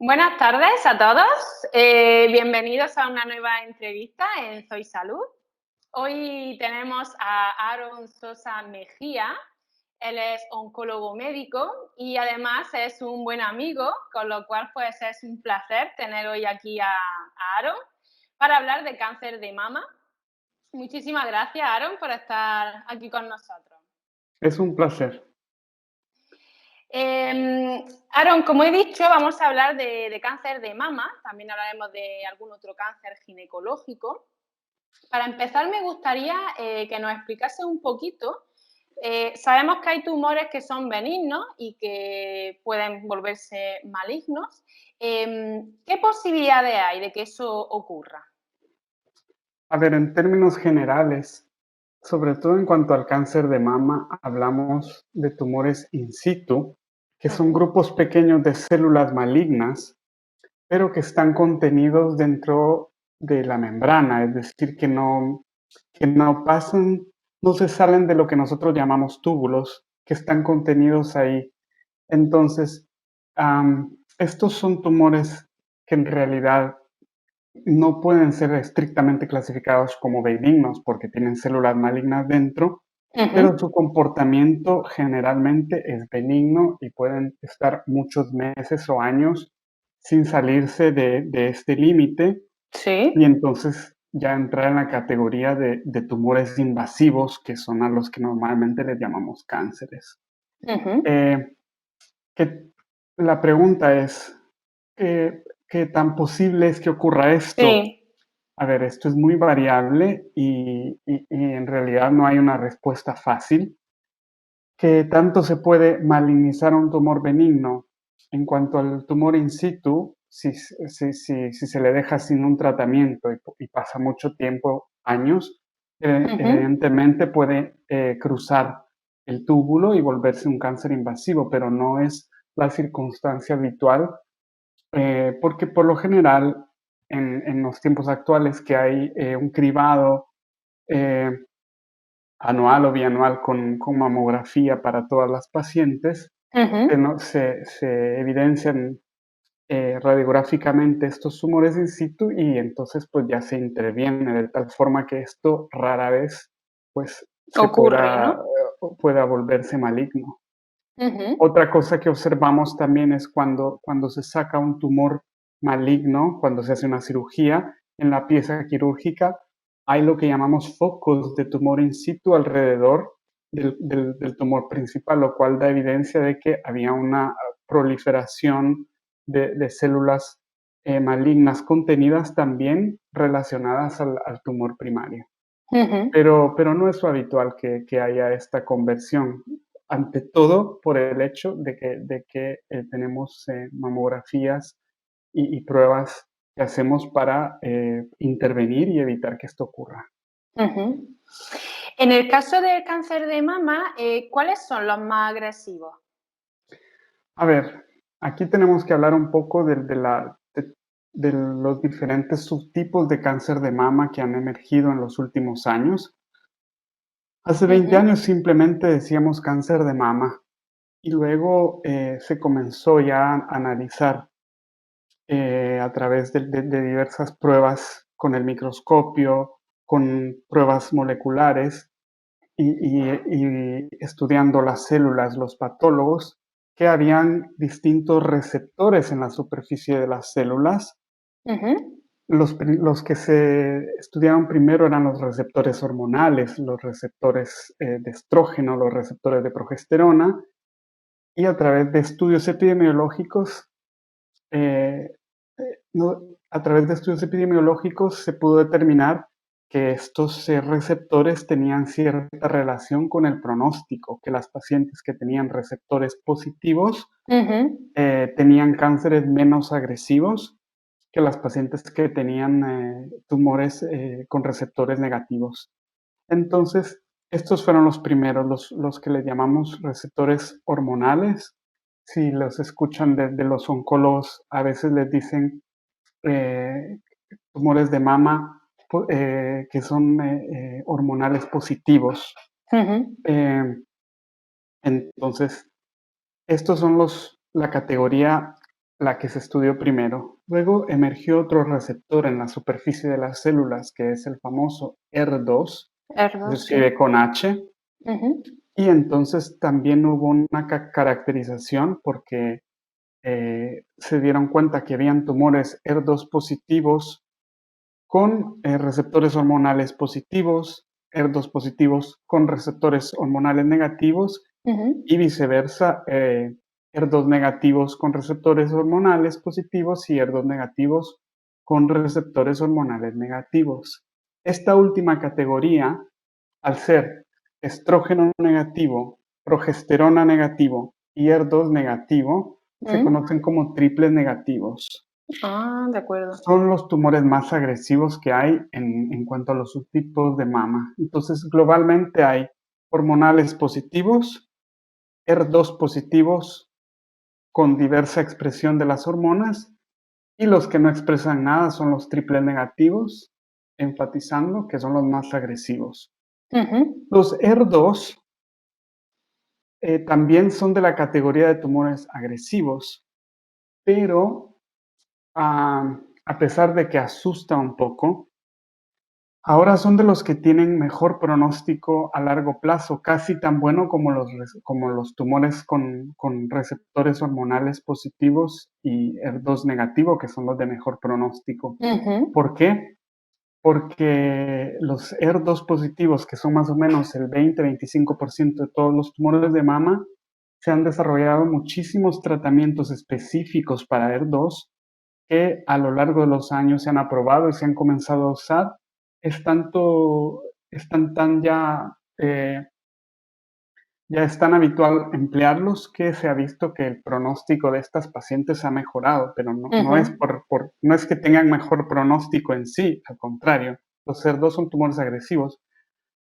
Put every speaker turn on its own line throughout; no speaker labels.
Buenas tardes a todos. Bienvenidos a una nueva entrevista en Soy Salud. Hoy tenemos a Aaron Sosa Mejía. Él es oncólogo médico y además es un buen amigo, con lo cual pues es un placer tener hoy aquí a Aaron para hablar de cáncer de mama. Muchísimas gracias, Aaron, por estar aquí con nosotros.
Es un placer.
Aaron, como he dicho, vamos a hablar de cáncer de mama, también hablaremos de algún otro cáncer ginecológico. Para empezar, me gustaría que nos explicase un poquito. Sabemos que hay tumores que son benignos y que pueden volverse malignos. ¿Qué posibilidades hay de que eso ocurra?
A ver, en términos generales, sobre todo en cuanto al cáncer de mama, hablamos de tumores in situ, que son grupos pequeños de células malignas, pero que están contenidos dentro de la membrana, es decir, que no pasan, no se salen de lo que nosotros llamamos túbulos, que están contenidos ahí. Entonces, estos son tumores que en realidad no pueden ser estrictamente clasificados como benignos porque tienen células malignas dentro, pero su comportamiento generalmente es benigno y pueden estar muchos meses o años sin salirse de este límite y
Sí.
entonces ya entrar en la categoría de tumores invasivos, que son a los que normalmente les llamamos cánceres. Eh, que la pregunta es, ¿qué tan posible es que ocurra esto?
Sí.
A ver, esto es muy variable y en realidad no hay una respuesta fácil. ¿Qué tanto se puede malignizar un tumor benigno? En cuanto al tumor in situ, si se le deja sin un tratamiento y pasa mucho tiempo, años, evidentemente puede cruzar el túbulo y volverse un cáncer invasivo, pero no es la circunstancia habitual, porque por lo general en los tiempos actuales que hay un cribado eh, anual o bianual con mamografía para todas las pacientes, se evidencian radiográficamente estos tumores in situ y entonces pues ya se interviene de tal forma que esto rara vez pues se
Ocurre,
pueda,
¿no?
pueda volverse maligno.
Ujú.
Otra cosa que observamos también es cuando se saca un tumor maligno, cuando se hace una cirugía, en la pieza quirúrgica hay lo que llamamos focos de tumor in situ alrededor del tumor principal, lo cual da evidencia de que había una proliferación de células malignas contenidas también relacionadas al tumor primario.
Ujú.
Pero no es lo habitual que haya esta conversión, ante todo por el hecho de que tenemos mamografías y pruebas que hacemos para intervenir y evitar que esto ocurra.
Ujú. En el caso del cáncer de mama, ¿cuáles son los más agresivos?
A ver, aquí tenemos que hablar un poco de los diferentes subtipos de cáncer de mama que han emergido en los últimos años. Hace 20
Ujú.
años simplemente decíamos cáncer de mama. Y luego se comenzó ya a analizar a través de diversas pruebas con el microscopio, con pruebas moleculares y estudiando las células, los patólogos, que habían distintos receptores en la superficie de las células.
Ujú.
Los que se estudiaron primero eran los receptores hormonales, los receptores de estrógeno, los receptores de progesterona, y a través de estudios epidemiológicos, eh, a través de estudios epidemiológicos se pudo determinar que estos receptores tenían cierta relación con el pronóstico, que las pacientes que tenían receptores positivos
Ujú.
tenían cánceres menos agresivos que las pacientes que tenían tumores con receptores negativos. Entonces, estos fueron los primeros, los que le llamamos receptores hormonales. Si los escuchan de los oncólogos, a veces les dicen eh, tumores de mama que son hormonales positivos.
Ujú.
Entonces, estos son la categoría la que se estudió primero. Luego emergió otro receptor en la superficie de las células, que es el famoso ER2, se
R2, sí.
escribe con H,
Ujú,
y entonces también hubo una caracterización porque se dieron cuenta que habían tumores ER2 positivos con receptores hormonales positivos, ER2 positivos con receptores hormonales negativos
ujú.
y viceversa, ER2 negativos con receptores hormonales positivos y ER2 negativos con receptores hormonales negativos. Esta última categoría, al ser estrógeno negativo, progesterona negativo y ER2 negativo, se
Mm.
conocen como triples negativos.
Ah, de acuerdo.
Son los tumores más agresivos que hay en cuanto a los subtipos de mama. Entonces, globalmente hay hormonales positivos, ER2 positivos con diversa expresión de las hormonas, y los que no expresan nada son los triples negativos, enfatizando que son los más agresivos.
Ujú.
Los ER2 también son de la categoría de tumores agresivos, pero a pesar de que asusta un poco, ahora son de los que tienen mejor pronóstico a largo plazo, casi tan bueno como los tumores con receptores hormonales positivos y ER2 negativo, que son los de mejor pronóstico.
Ujú.
¿Por qué? Porque los ER2 positivos, que son más o menos el 20-25% de todos los tumores de mama, se han desarrollado muchísimos tratamientos específicos para ER2 que a lo largo de los años se han aprobado y se han comenzado a usar. Están tan ya es tan habitual emplearlos que se ha visto que el pronóstico de estas pacientes ha mejorado, pero no es,
Ujú.
no es que tengan mejor pronóstico en sí, al contrario. Los CER2 son tumores agresivos,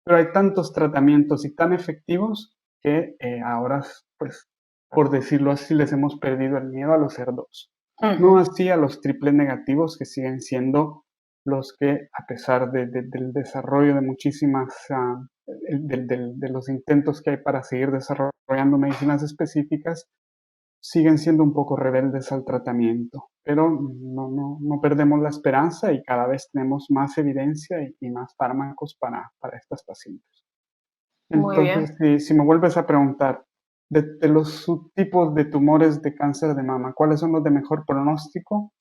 pero hay tantos tratamientos y tan efectivos que ahora, pues, por decirlo así, les hemos perdido el miedo a los CER2. No
Ujú.
así a los triples negativos, que siguen siendo los que, a pesar del desarrollo de muchísimas, de los intentos que hay para seguir desarrollando medicinas específicas, siguen siendo un poco rebeldes al tratamiento. Pero no perdemos la esperanza y cada vez tenemos más evidencia y más fármacos para estas pacientes.
Muy bien.
Entonces, si me vuelves a preguntar, de los subtipos de tumores de cáncer de mama, ¿cuáles son los de mejor pronóstico?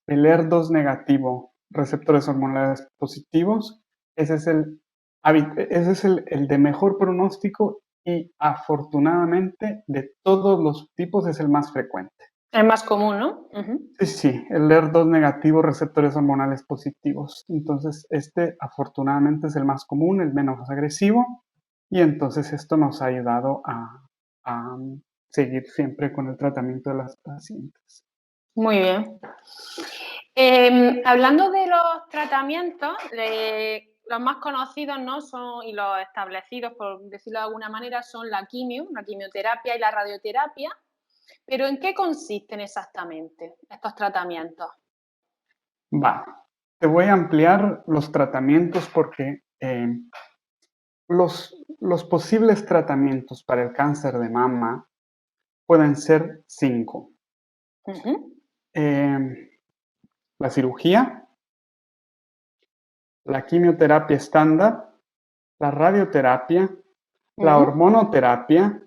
El ER2 negativo, receptores hormonales positivos, ese es el de mejor pronóstico y afortunadamente de todos los tipos es el más frecuente.
Es más común, ¿no? Ujú.
Sí, sí, el ER2 negativo, receptores hormonales positivos. Entonces, este afortunadamente es el más común, el menos agresivo, y entonces esto nos ha ayudado a seguir siempre con el tratamiento de las pacientes.
Muy bien. Hablando de los tratamientos, los más conocidos, ¿no? Son, y los establecidos, por decirlo de alguna manera, son la quimioterapia y la radioterapia. Pero ¿en qué consisten exactamente estos tratamientos?
Va, te voy a ampliar los tratamientos porque los posibles tratamientos para el cáncer de mama pueden ser 5.
Ujú,
La cirugía, la quimioterapia estándar, la radioterapia, la
ujú,
hormonoterapia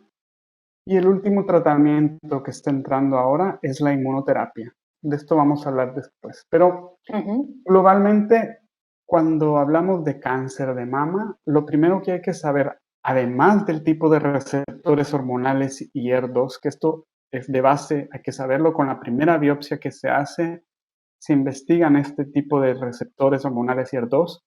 y el último tratamiento que está entrando ahora es la inmunoterapia. De esto vamos a hablar después. Pero
ujú,
globalmente, cuando hablamos de cáncer de mama, lo primero que hay que saber, además del tipo de receptores hormonales y ER2, que esto es de base, hay que saberlo con la primera biopsia que se hace, se investigan este tipo de receptores hormonales y ER2.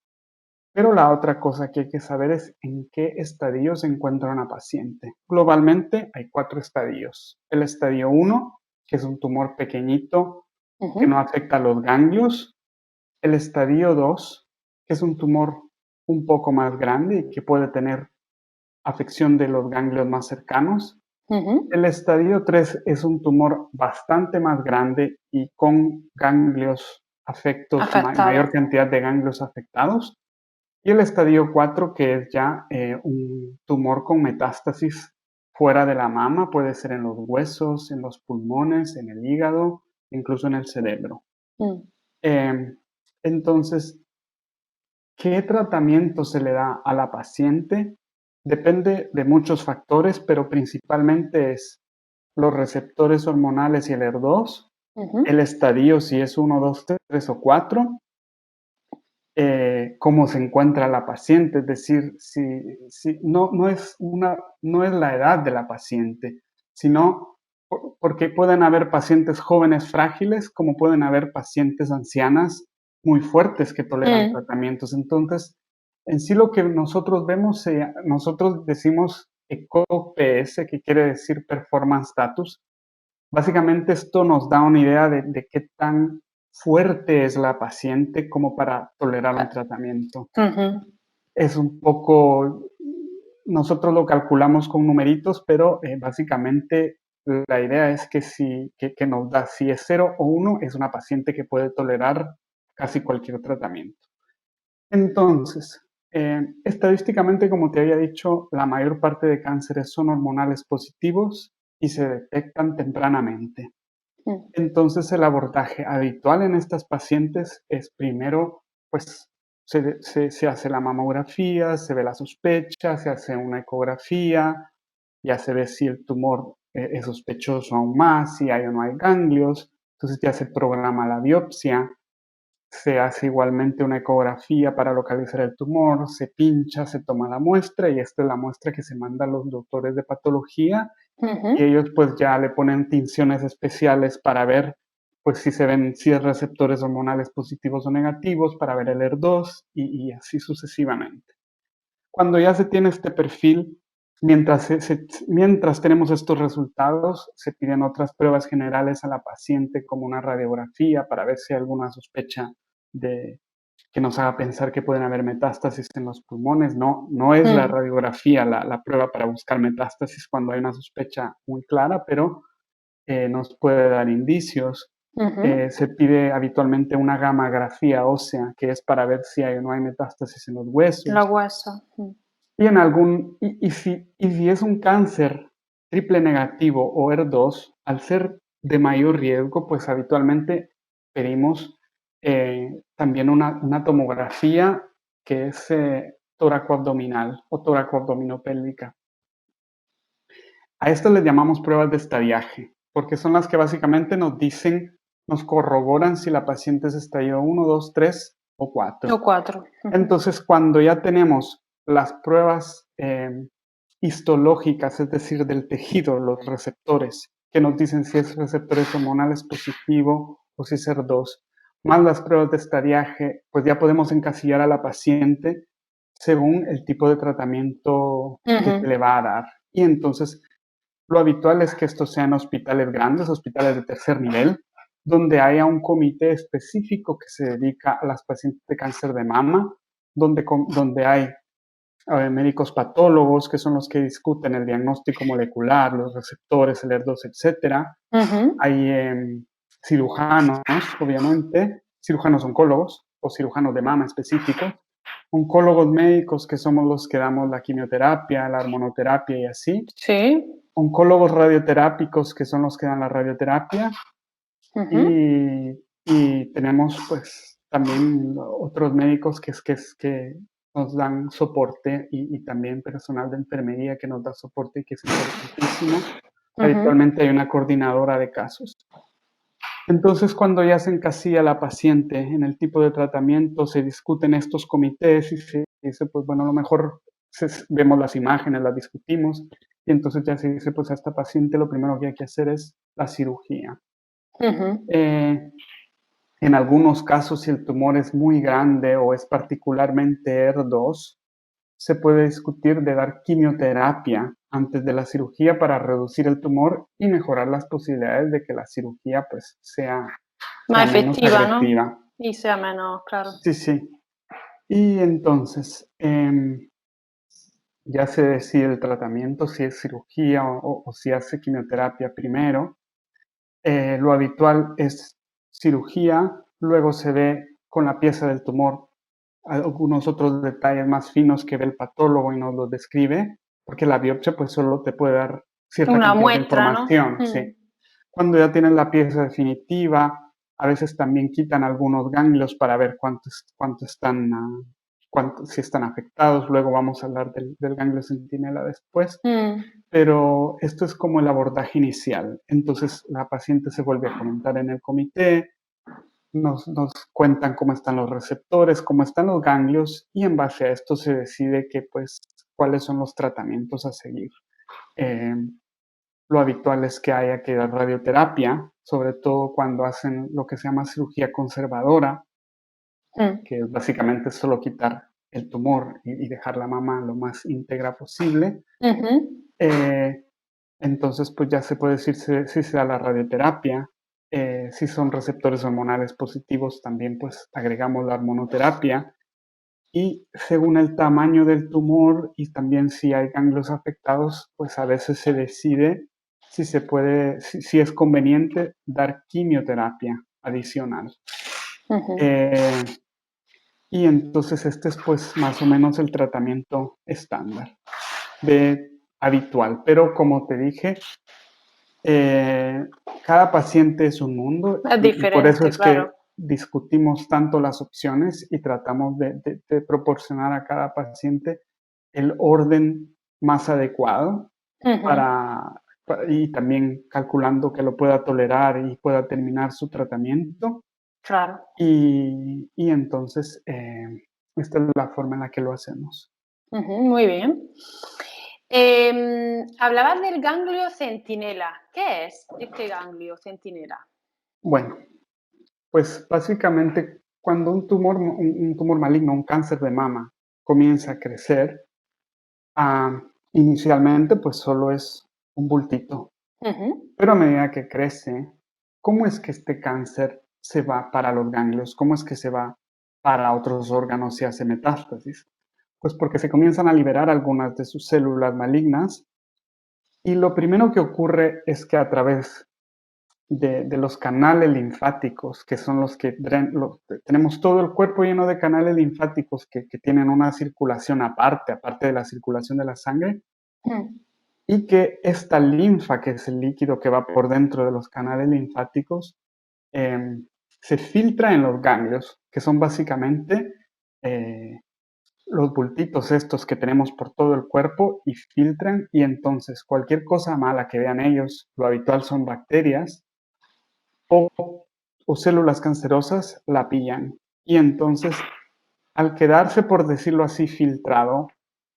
Pero la otra cosa que hay que saber es en qué estadio se encuentra una paciente. Globalmente hay 4 estadios. El estadio 1, que es un tumor pequeñito que no
ujú,
afecta a los ganglios. El estadio 2, que es un tumor un poco más grande y que puede tener afección de los ganglios más cercanos.
ujú.
El estadio 3 es un tumor bastante más grande y con ganglios afectos,
Afectados.
mayor cantidad de ganglios afectados. Y el estadio 4, que es ya un tumor con metástasis fuera de la mama, puede ser en los huesos, en los pulmones, en el hígado, incluso en el cerebro. Entonces, ¿qué tratamiento se le da a la paciente? Depende de muchos factores, pero principalmente es los receptores hormonales y el HER2, el estadio si es 1, 2, 3 o 4, cómo se encuentra la paciente, es decir, no es la edad de la paciente, sino porque pueden haber pacientes jóvenes frágiles, como pueden haber pacientes ancianas muy fuertes que toleran tratamientos. Entonces, en sí lo que nosotros vemos, nosotros decimos ECO-PS, que quiere decir Performance Status. Básicamente esto nos da una idea de qué tan fuerte es la paciente como para tolerar un tratamiento. Es un poco, nosotros lo calculamos con numeritos, pero básicamente la idea es que que nos da, si es 0 o 1, es una paciente que puede tolerar casi cualquier tratamiento. Entonces, estadísticamente, como te había dicho, la mayor parte de cánceres son hormonales positivos y se detectan tempranamente. Entonces, el abordaje habitual en estas pacientes es primero, pues, se hace la mamografía, se ve la sospecha, se hace una ecografía, ya se ve si el tumor es sospechoso aún más, si hay o no hay ganglios, entonces ya se programa la biopsia, se hace igualmente una ecografía para localizar el tumor, se pincha, se toma la muestra y esta es la muestra que se manda a los doctores de patología y ellos pues ya le ponen tinciones especiales para ver pues si se ven si es receptores hormonales positivos o negativos, para ver el HER2 y así sucesivamente. Cuando ya se tiene este perfil, mientras tenemos estos resultados, se piden otras pruebas generales a la paciente como una radiografía para ver si hay alguna sospecha que nos haga pensar que pueden haber metástasis en los pulmones. No es la radiografía la prueba para buscar metástasis cuando hay una sospecha muy clara, pero nos puede dar indicios. Se pide habitualmente una gammagrafía ósea, que es para ver si hay o no hay metástasis en los huesos.
Los huesos.
Y si es un cáncer triple negativo o HER2, al ser de mayor riesgo, pues habitualmente pedimos también una tomografía que es tóraco-abdominal o tóraco-abdominopélvica. A esto le llamamos pruebas de estadiaje, porque son las que básicamente nos dicen, nos corroboran si la paciente es estadio 1, 2, 3 o 4.
O 4.
Entonces, cuando ya tenemos las pruebas histológicas, es decir, del tejido, los receptores, que nos dicen si es receptores hormonales positivo o si es HER2, más las pruebas de estadiaje, pues ya podemos encasillar a la paciente según el tipo de tratamiento que se le va a dar. Y entonces, lo habitual es que estos sean hospitales grandes, hospitales de tercer nivel, donde haya un comité específico que se dedica a las pacientes de cáncer de mama, donde hay médicos patólogos, que son los que discuten el diagnóstico molecular, los receptores, el HER2, etc. Hay cirujanos, obviamente, cirujanos oncólogos o cirujanos de mama específicos, oncólogos médicos, que somos los que damos la quimioterapia, la hormonoterapia y así.
Sí.
Oncólogos radioterápicos, que son los que dan la radioterapia. Y tenemos pues también otros médicos que nos dan soporte y también personal de enfermería que nos da soporte y que es importantísimo. Habitualmente hay una coordinadora de casos. Entonces, cuando ya se encasilla la paciente en el tipo de tratamiento, se discuten estos comités y se dice, pues bueno, a lo mejor vemos las imágenes, las discutimos, y entonces ya se dice, pues a esta paciente lo primero que hay que hacer es la cirugía. En algunos casos, si el tumor es muy grande o es particularmente HER2, se puede discutir de dar quimioterapia antes de la cirugía para reducir el tumor y mejorar las posibilidades de que la cirugía pues sea
Más
menos
efectiva,
agresiva.
¿no? Y sea menos, claro.
Sí. Y entonces, ya se decide el tratamiento, si es cirugía o si hace quimioterapia primero. Lo habitual es cirugía, luego se ve con la pieza del tumor algunos otros detalles más finos que ve el patólogo y nos los describe, porque la biopsia pues solo te puede dar cierta
Una
cantidad de
muestra, ¿no?
información, sí. Cuando ya tienen la pieza definitiva, a veces también quitan algunos ganglios para ver si están afectados. Luego vamos a hablar del ganglio centinela después. Pero esto es como el abordaje inicial. Entonces la paciente se vuelve a comentar en el comité, nos cuentan cómo están los receptores, cómo están los ganglios, y en base a esto se decide cuáles son los tratamientos a seguir. Lo habitual es que haya que dar radioterapia, sobre todo cuando hacen lo que se llama cirugía conservadora, que básicamente es solo quitar el tumor y dejar la mama lo más íntegra posible. Entonces, pues ya se puede decir si se da la radioterapia. Si son receptores hormonales positivos, también pues agregamos la hormonoterapia. Y según el tamaño del tumor y también si hay ganglios afectados, pues a veces se decide si es conveniente dar quimioterapia adicional. Y entonces este es pues más o menos el tratamiento estándar, habitual. Pero como te dije, cada paciente es un mundo
Es
y por eso
diferente,
es
claro.
que discutimos tanto las opciones y tratamos de proporcionar a cada paciente el orden más adecuado y también calculando que lo pueda tolerar y pueda terminar su tratamiento.
Claro.
Y entonces esta es la forma en la que lo hacemos.
Muy bien. Hablabas del ganglio centinela. ¿Qué es este ganglio centinela?
Bueno, pues básicamente cuando un tumor maligno, un cáncer de mama, comienza a crecer, inicialmente pues solo es un bultito. Pero a medida que crece, ¿cómo es que este cáncer se va para los ganglios? ¿Cómo es que se va para otros órganos y hace metástasis? Pues porque se comienzan a liberar algunas de sus células malignas y lo primero que ocurre es que a través de los canales linfáticos, que son los que tenemos todo el cuerpo lleno de canales linfáticos que tienen una circulación aparte de la circulación de la sangre, y que esta linfa, que es el líquido que va por dentro de los canales linfáticos, se filtra en los ganglios, que son básicamente los bultitos estos que tenemos por todo el cuerpo y filtran, y entonces cualquier cosa mala que vean ellos, lo habitual son bacterias o células cancerosas, la pillan. Y entonces, al quedarse, por decirlo así, filtrado,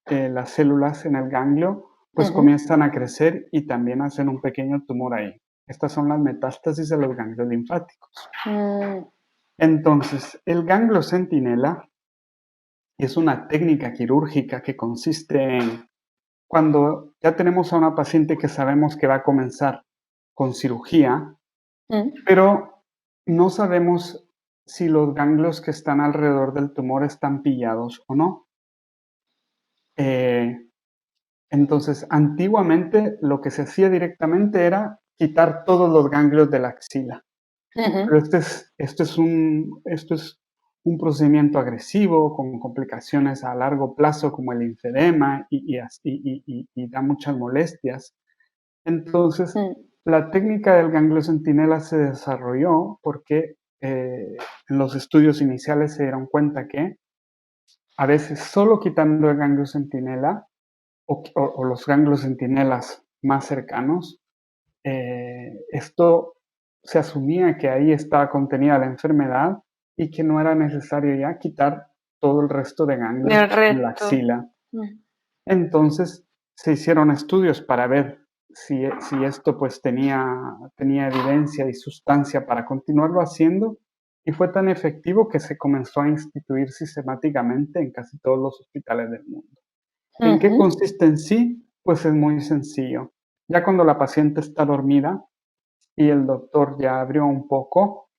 las células en el ganglio, pues comienzan a crecer y también hacen un pequeño tumor ahí. Estas son las metástasis de los ganglios linfáticos. Entonces, el ganglio centinela es una técnica quirúrgica que consiste en cuando ya tenemos a una paciente que sabemos que va a comenzar con cirugía, pero no sabemos si los ganglios que están alrededor del tumor están pillados o no. Entonces, antiguamente lo que se hacía directamente era quitar todos los ganglios de la axila. Pero esto es un procedimiento agresivo con complicaciones a largo plazo como el linfedema y da muchas molestias. Entonces, la técnica del ganglio centinela se desarrolló porque en los estudios iniciales se dieron cuenta que a veces solo quitando el ganglio centinela o los ganglios centinelas más cercanos, esto se asumía que ahí estaba contenida la enfermedad y que no era necesario ya quitar todo el resto de ganglios en la axila. Entonces se hicieron estudios para ver si esto pues tenía evidencia y sustancia para continuarlo haciendo, y fue tan efectivo que se comenzó a instituir sistemáticamente en casi todos los hospitales del mundo. ¿En qué consiste en sí? Pues es muy sencillo. Ya cuando la paciente está dormida y el doctor ya abrió un poco,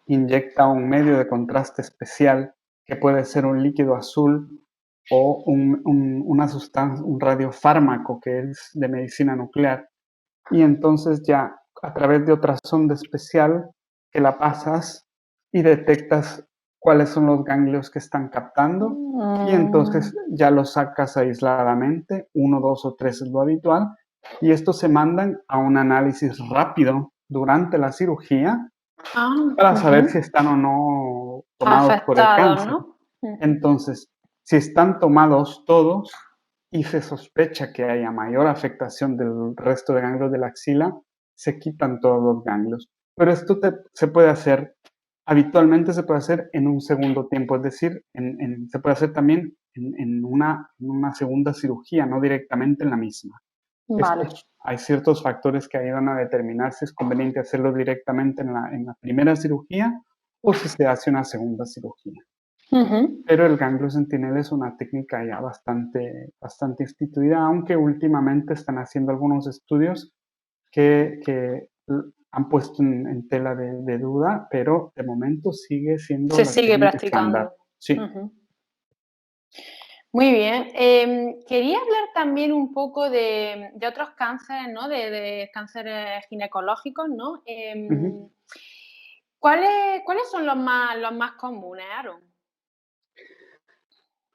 inyecta un medio de contraste especial que puede ser un líquido azul o una sustancia, un radiofármaco que es de medicina nuclear. Y entonces ya a través de otra sonda especial que la pasas y detectas cuáles son los ganglios que están captando, y entonces ya los sacas aisladamente, 1, 2 o 3 es lo habitual, y estos se mandan a un análisis rápido durante la cirugía para saber si están o no tomados por el
Afectados,
cáncer.
¿no?
Entonces, si están tomados todos y se sospecha que haya mayor afectación del resto de ganglios de la axila, se quitan todos los ganglios. Pero esto se puede hacer, habitualmente se puede hacer en un segundo tiempo, es decir, se puede hacer también en una segunda cirugía, no directamente en la misma.
Vale.
Hay ciertos factores que ayudan a determinar si es conveniente hacerlo directamente en la primera cirugía o si se hace una segunda cirugía. Pero el ganglio centinela es una técnica ya bastante instituida, aunque últimamente están haciendo algunos estudios que han puesto en tela de duda, pero de momento sigue siendo
Se
la
sigue
técnica estándar.
practicando.
Sí.
Muy bien. Quería hablar también un poco de otros cánceres, ¿no? De cánceres ginecológicos, ¿no?
Ujú.
¿Cuáles son los más comunes, Aaron?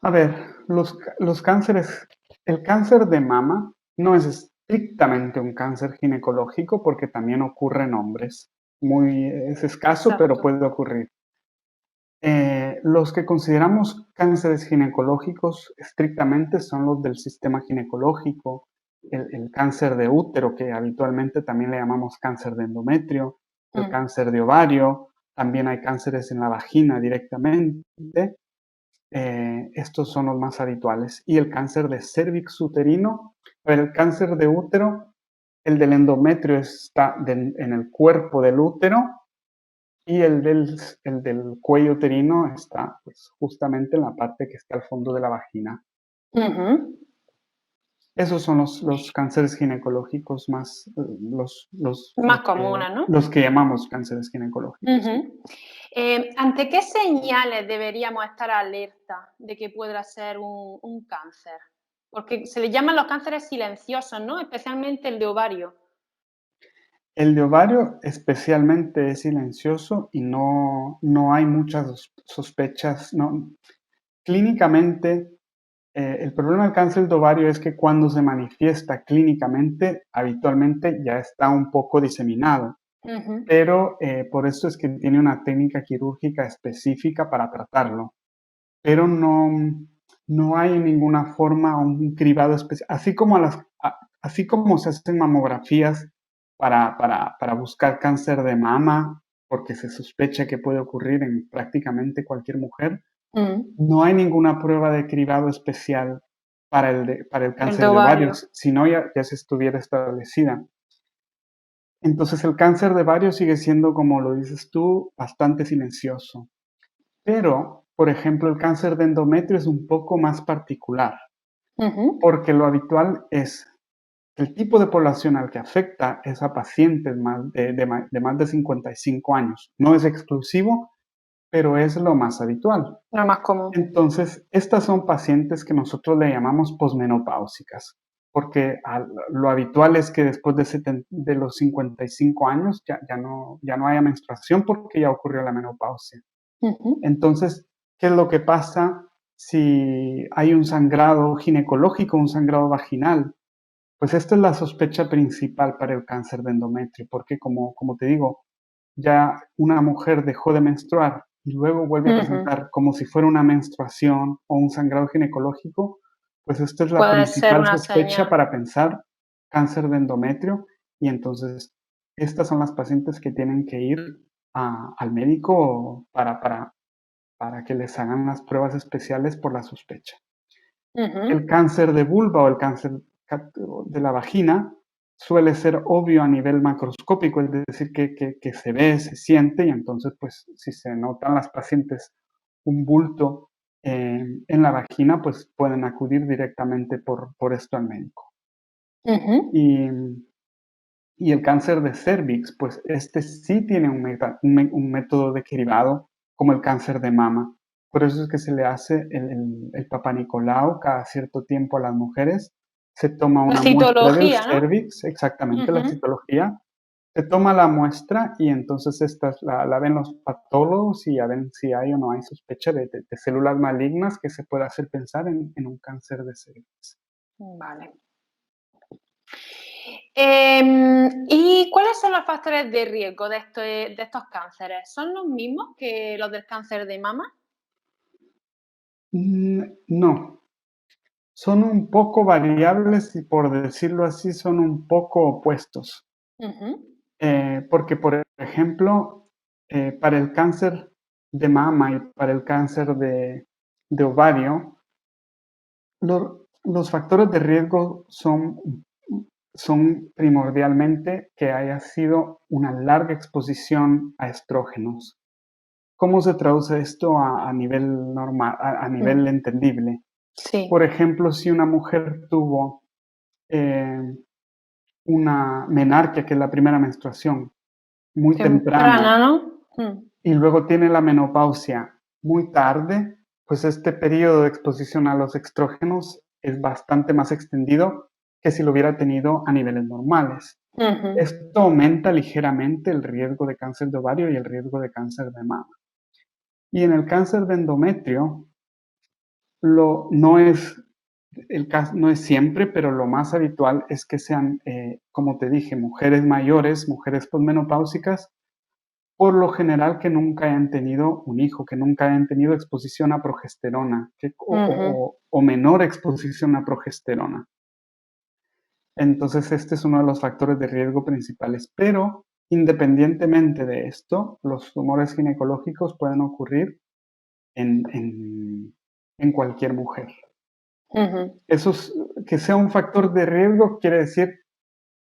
A ver, los cánceres, el cáncer de mama no es estrictamente un cáncer ginecológico porque también ocurre en hombres. Es escaso, pero
Exacto.
puede ocurrir. Los que consideramos cánceres ginecológicos estrictamente son los del sistema ginecológico, el cáncer de útero, que habitualmente también le llamamos cáncer de endometrio, el cáncer de ovario, también hay cánceres en la vagina directamente. Estos son los más habituales. Y el cáncer de cérvix uterino, el cáncer de útero, el del endometrio está en el cuerpo del útero y el del cuello uterino está pues, justamente en la parte que está al fondo de la vagina. Esos son los cánceres ginecológicos más,
Más comunes, ¿no?
los que llamamos cánceres ginecológicos.
¿Ante qué señales deberíamos estar alerta de que pueda ser un cáncer? Porque se le llaman los cánceres silenciosos, ¿no? Especialmente el de ovario.
El de ovario especialmente es silencioso y no hay muchas sospechas. No. Clínicamente, el problema del cáncer de ovario es que cuando se manifiesta clínicamente, habitualmente ya está un poco diseminado, pero por eso es que tiene una técnica quirúrgica específica para tratarlo. Pero no hay ninguna forma, un cribado especial, así como se hacen mamografías para buscar cáncer de mama, porque se sospecha que puede ocurrir en prácticamente cualquier mujer, no hay ninguna prueba de cribado especial para el
El de
cáncer de
ovario.
ovarios, si no ya se estuviera establecida. Entonces el cáncer de ovario sigue siendo, como lo dices tú, bastante silencioso. Pero, por ejemplo, el cáncer de endometrio es un poco más particular, porque lo habitual es el tipo de población al que afecta es a pacientes de más de 55 años. No es exclusivo, pero es lo más habitual.
Lo más común.
Entonces, estas son pacientes que nosotros le llamamos posmenopáusicas, porque lo habitual es que después de los 55 años ya no haya menstruación porque ya ocurrió la menopausia. Entonces, ¿qué es lo que pasa si hay un sangrado ginecológico, un sangrado vaginal? Pues esta es la sospecha principal para el cáncer de endometrio, porque como te digo, ya una mujer dejó de menstruar y luego vuelve a presentar como si fuera una menstruación o un sangrado ginecológico, pues esta es la
Puede ser
principal
una
sospecha
señal.
para pensar cáncer de endometrio y entonces estas son las pacientes que tienen que ir al médico para que les hagan las pruebas especiales por la sospecha. El cáncer de vulva o el cáncer de la vagina suele ser obvio a nivel macroscópico, es decir, que se ve, se siente y entonces, pues, si se notan las pacientes un bulto en la vagina, pues pueden acudir directamente por esto al médico. Y, y el cáncer de cervix, pues este sí tiene un método de cribado como el cáncer de mama. Por eso es que se le hace el Papa Nicolau cada cierto tiempo a las mujeres. Se toma
La
una muestra del
citología, ¿no?
cervix, exactamente la citología. Se toma la muestra y entonces la ven los patólogos y ya ven si hay o no hay sospecha de células malignas que se puede hacer pensar en un cáncer de cervix.
Vale. ¿Y cuáles son los factores de riesgo de estos cánceres? ¿Son los mismos que los del cáncer de mama?
No, son un poco variables y, por decirlo así, son un poco opuestos.
Ujú,
Porque, por ejemplo, para el cáncer de mama y para el cáncer de ovario, los factores de riesgo son primordialmente que haya sido una larga exposición a estrógenos. ¿Cómo se traduce esto a nivel normal, a nivel
mm,
entendible?
sí,
Por ejemplo, si una mujer tuvo eh, una menarquia, que es la primera menstruación, muy
temprana,
temprano,
¿no?
y luego tiene la menopausia muy tarde, pues este periodo de exposición a los estrógenos es bastante más extendido que si lo hubiera tenido a niveles normales.
Ujú,
Esto aumenta ligeramente el riesgo de cáncer de ovario y el riesgo de cáncer de mama. Y en el cáncer de endometrio, no es no es siempre, pero lo más habitual es que sean, como te dije, mujeres mayores, mujeres posmenopáusicas, por lo general que nunca hayan tenido un hijo, que nunca hayan tenido exposición a progesterona,
ujú.
o menor exposición a progesterona. Entonces, este es uno de los factores de riesgo principales. Pero, independientemente de esto, los tumores ginecológicos pueden ocurrir en cualquier mujer.
Ujú.
Eso es, que sea un factor de riesgo quiere decir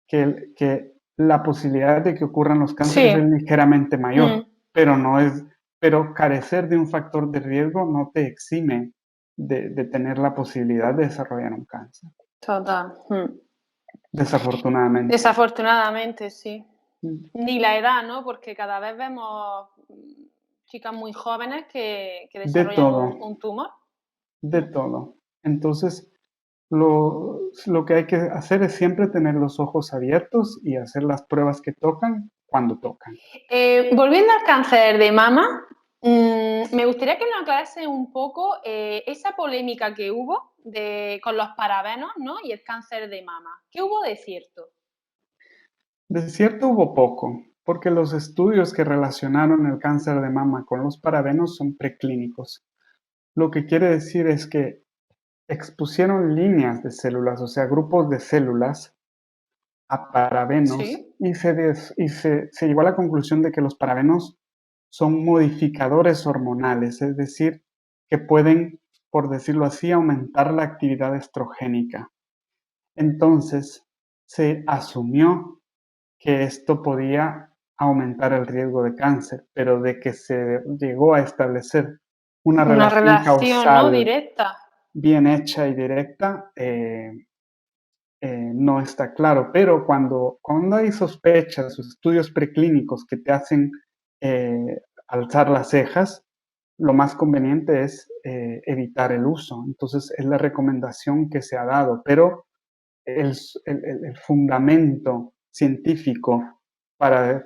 que la posibilidad de que ocurran los cánceres es
Sí,
ligeramente mayor,
mm,
pero no es, pero carecer de un factor de riesgo no te exime de tener la posibilidad de desarrollar un cáncer,
total.
desafortunadamente.
Desafortunadamente, sí.
Mm.
Ni la edad, ¿no? Porque cada vez vemos, chicas muy jóvenes que
De
desarrollan
todo,
un tumor.
de
Mm.
todo. Entonces, lo que hay que hacer es siempre tener los ojos abiertos y hacer las pruebas que tocan cuando tocan.
Volviendo al cáncer de mama, me gustaría que nos aclarase un poco, esa polémica que hubo con los parabenos, ¿no? Y el cáncer de mama. ¿Qué hubo de cierto?
De cierto hubo poco, porque los estudios que relacionaron el cáncer de mama con los parabenos son preclínicos. Lo que quiere decir es que expusieron líneas de células, o sea, grupos de células a parabenos,
Sí.
y se llegó a la conclusión de que los parabenos son modificadores hormonales, es decir, que pueden, por decirlo así, aumentar la actividad estrogénica. Entonces, se asumió que esto podía aumentar el riesgo de cáncer, pero de que se llegó a establecer una
Una
relación
relación, ¿no?
causal
Directa.
bien hecha y directa, no está claro. Pero cuando hay sospechas o estudios preclínicos que te hacen alzar las cejas, lo más conveniente es evitar el uso. Entonces, es la recomendación que se ha dado, pero el fundamento científico para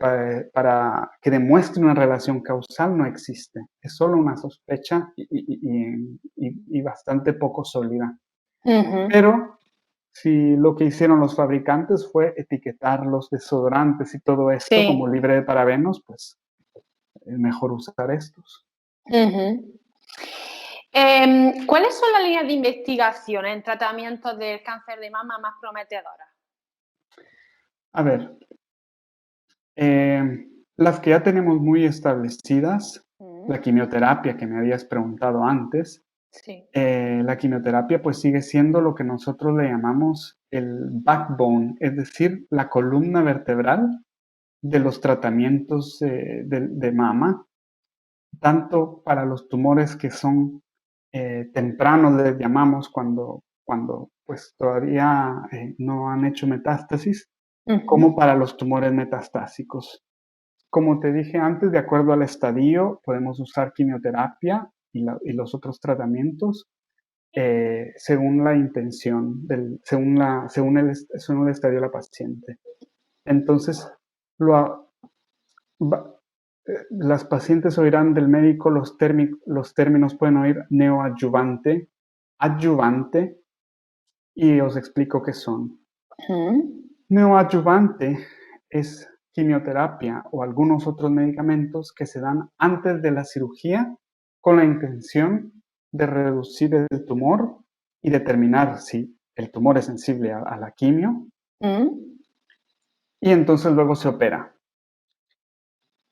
que demuestre una relación causal no existe. Es solo una sospecha y bastante poco sólida.
Ujú.
Pero si lo que hicieron los fabricantes fue etiquetar los desodorantes y todo esto como
Sí.
libre de parabenos, pues es mejor usar estos.
Ujú. ¿Cuáles son las líneas de investigación en tratamientos del cáncer de mama más prometedoras?
A ver, las que ya tenemos muy establecidas, la
Mm,
quimioterapia que me habías preguntado antes,
sí.
la quimioterapia pues sigue siendo lo que nosotros le llamamos el backbone, es decir, la columna vertebral de los tratamientos de mama, tanto para los tumores que son tempranos, les llamamos cuando pues todavía no han hecho metástasis, como
Ujú.
para los tumores metastásicos. Como te dije antes, de acuerdo al estadio, podemos usar quimioterapia y los otros tratamientos según la intención, según el estadio de la paciente. Entonces, lo, las pacientes oirán del médico los términos, pueden oír neoadyuvante, adyuvante, y os explico qué son.
Ujú.
Neoadyuvante es quimioterapia o algunos otros medicamentos que se dan antes de la cirugía con la intención de reducir el tumor y determinar si el tumor es sensible a la quimio, y entonces luego se opera.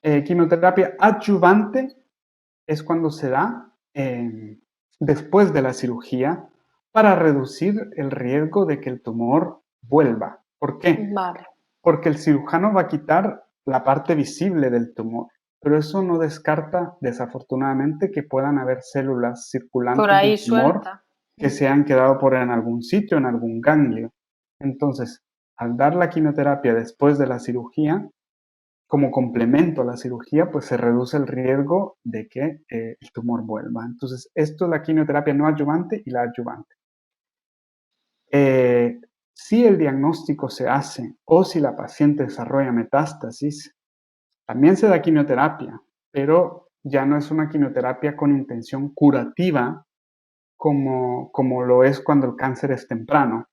Quimioterapia adyuvante es cuando se da después de la cirugía para reducir el riesgo de que el tumor vuelva. ¿Por qué?
Vale.
Porque el cirujano va a quitar la parte visible del tumor, pero eso no descarta, desafortunadamente, que puedan haber células circulantes
Por ahí
del tumor
suelta.
que se han quedado por en algún sitio, en algún ganglio. Entonces, al dar la quimioterapia después de la cirugía, como complemento a la cirugía, pues se reduce el riesgo de que el tumor vuelva. Entonces, esto es la quimioterapia no adyuvante y la adyuvante. Si el diagnóstico se hace o si la paciente desarrolla metástasis, también se da quimioterapia, pero ya no es una quimioterapia con intención curativa como lo es cuando el cáncer es temprano.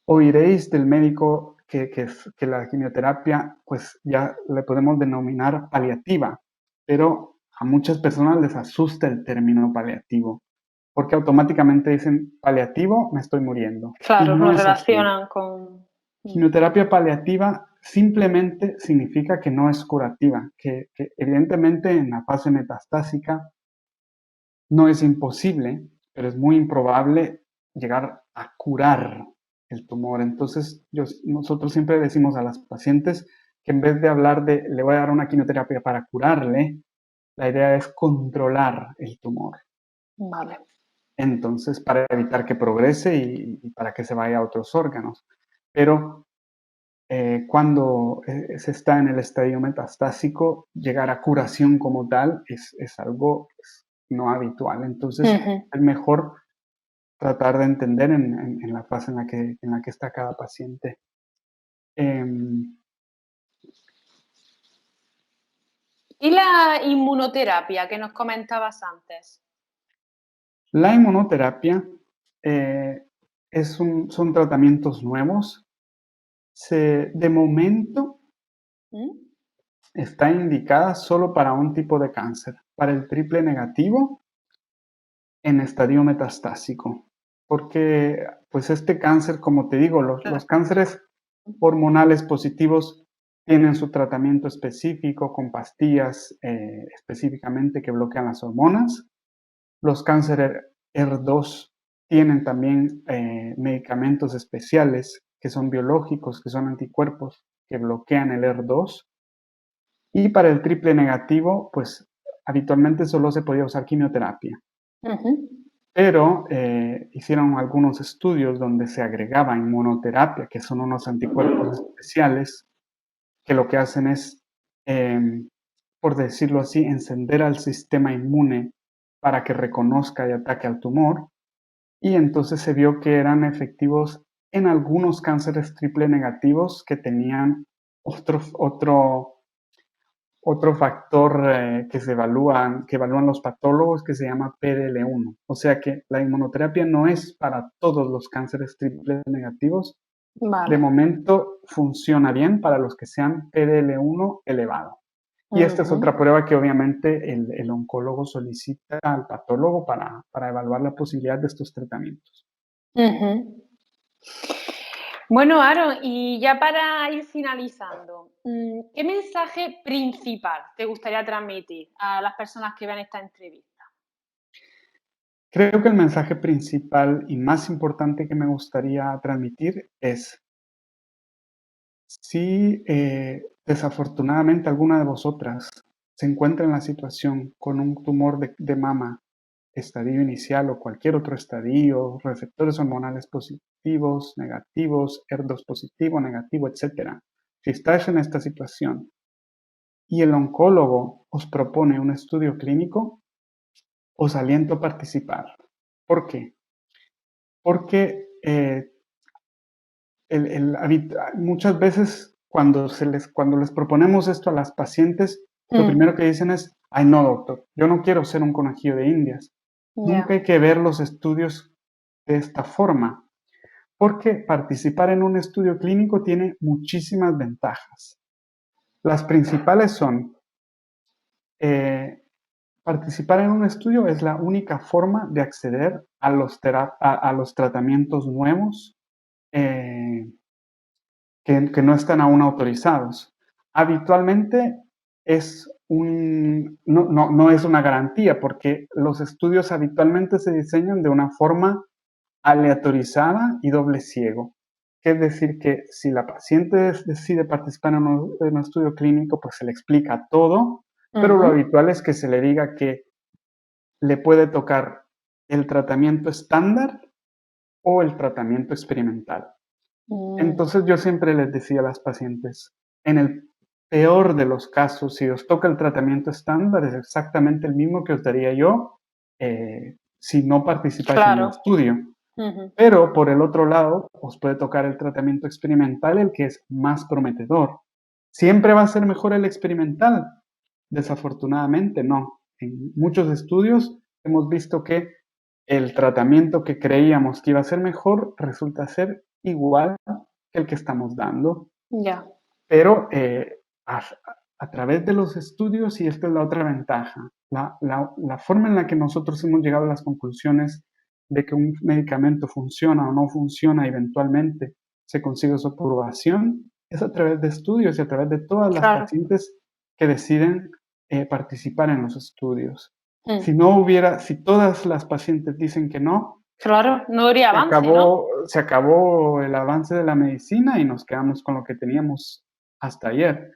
Oiréis del médico que la quimioterapia pues ya le podemos denominar paliativa, pero a muchas personas les asusta el término paliativo, porque automáticamente dicen paliativo, me estoy muriendo. Y
Claro,
no
lo
es así.
relacionan con...
Quimioterapia paliativa simplemente significa que no es curativa, que evidentemente en la fase metastásica no es imposible, pero es muy improbable llegar a curar el tumor. Entonces, nosotros siempre decimos a las pacientes que en vez de hablar de le voy a dar una quimioterapia para curarle, la idea es controlar el tumor.
Vale.
Entonces, para evitar que progrese y para que se vaya a otros órganos. Pero cuando se está en el estadio metastásico, llegar a curación como tal es algo no habitual. Entonces, es mejor tratar de entender en la fase en la que está cada paciente.
¿Y la inmunoterapia que nos comentabas antes?
La inmunoterapia son tratamientos nuevos. De momento está indicada solo para un tipo de cáncer, para el triple negativo en estadio metastásico. Porque pues este cáncer, como te digo, los cánceres hormonales positivos tienen su tratamiento específico con pastillas específicamente que bloquean las hormonas. Los cánceres ER2 tienen también medicamentos especiales que son biológicos, que son anticuerpos que bloquean el ER2. Y para el triple negativo, pues habitualmente solo se podía usar quimioterapia. Pero hicieron algunos estudios donde se agregaba inmunoterapia, que son unos anticuerpos especiales, que lo que hacen es, por decirlo así, encender al sistema inmune para que reconozca y ataque al tumor. Y entonces se vio que eran efectivos en algunos cánceres triple negativos que tenían otro factor que evalúan los patólogos, que se llama PDL1. O sea que la inmunoterapia no es para todos los cánceres triple negativos. De momento funciona bien para los que sean PDL1 elevado. Y esta es otra prueba que obviamente el oncólogo solicita al patólogo para evaluar la posibilidad de estos tratamientos.
Bueno, Aaron, y ya para ir finalizando, ¿qué mensaje principal te gustaría transmitir a las personas que vean esta entrevista?
Creo que el mensaje principal y más importante que me gustaría transmitir es, si desafortunadamente alguna de vosotras se encuentra en la situación con un tumor de mama, estadio inicial o cualquier otro estadio, receptores hormonales positivos, negativos, ER2 positivo, negativo, etc. Si estáis en esta situación y el oncólogo os propone un estudio clínico, os aliento a participar. ¿Por qué? Porque muchas veces cuando les proponemos esto a las pacientes, lo primero que dicen es, ay no doctor, yo no quiero ser un conejillo de indias. Nunca hay que ver los estudios de esta forma, porque participar en un estudio clínico tiene muchísimas ventajas. Las principales son, participar en un estudio es la única forma de acceder a los tratamientos nuevos que no están aún autorizados. Habitualmente no es una garantía, porque los estudios habitualmente se diseñan de una forma aleatorizada y doble ciego. Es decir, que si la paciente decide participar en un estudio clínico, pues se le explica todo, pero lo habitual es que se le diga que le puede tocar el tratamiento estándar o el tratamiento experimental. Entonces yo siempre les decía a las pacientes, en el peor de los casos, si os toca el tratamiento estándar, es exactamente el mismo que os daría yo si no participáis en el
Claro.
estudio. Pero por el otro lado, os puede tocar el tratamiento experimental, el que es más prometedor. ¿Siempre va a ser mejor el experimental? Desafortunadamente no. En muchos estudios hemos visto que el tratamiento que creíamos que iba a ser mejor resulta ser igual que el que estamos dando.
Ya.
Pero a través de los estudios, y esta es la otra ventaja, la forma en la que nosotros hemos llegado a las conclusiones de que un medicamento funciona o no funciona, eventualmente se consigue su aprobación, es a través de estudios y a través de todas las
Claro.
pacientes que deciden participar en los estudios.
Mm.
Si todas las pacientes dicen que no,
Claro, no habría avance, ¿no?
se acabó el avance de la medicina y nos quedamos con lo que teníamos hasta ayer.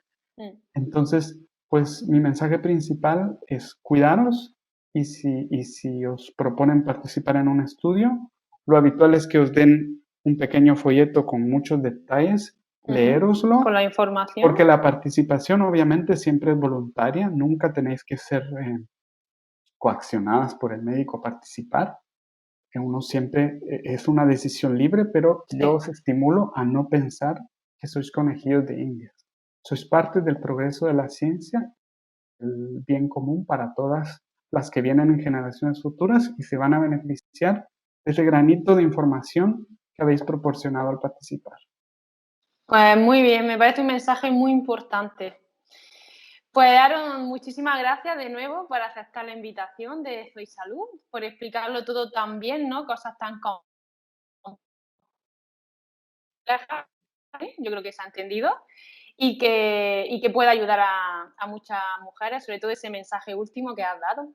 Entonces, pues mi mensaje principal es cuidaros y si os proponen participar en un estudio, lo habitual es que os den un pequeño folleto con muchos detalles, leéroslo,
Con la información.
porque la participación obviamente siempre es voluntaria, nunca tenéis que ser coaccionadas por el médico a participar. Que uno siempre es una decisión libre, pero yo os estimulo a no pensar que sois conejillos de indias. Sois parte del progreso de la ciencia, el bien común para todas las que vienen en generaciones futuras y se van a beneficiar de ese granito de información que habéis proporcionado al participar.
Pues muy bien, me parece un mensaje muy importante. Pues Aaron, muchísimas gracias de nuevo por aceptar la invitación de Soy Salud, por explicarlo todo tan bien, ¿no? Cosas tan complejas, ¿eh? Yo creo que se ha entendido y que pueda ayudar a muchas mujeres, sobre todo ese mensaje último que has dado.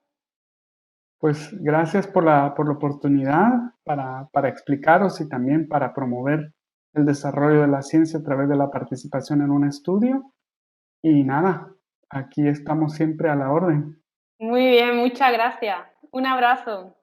Pues gracias por la oportunidad para explicaros y también para promover el desarrollo de la ciencia a través de la participación en un estudio. Y nada, aquí estamos siempre a la orden.
Muy bien, muchas gracias. Un abrazo.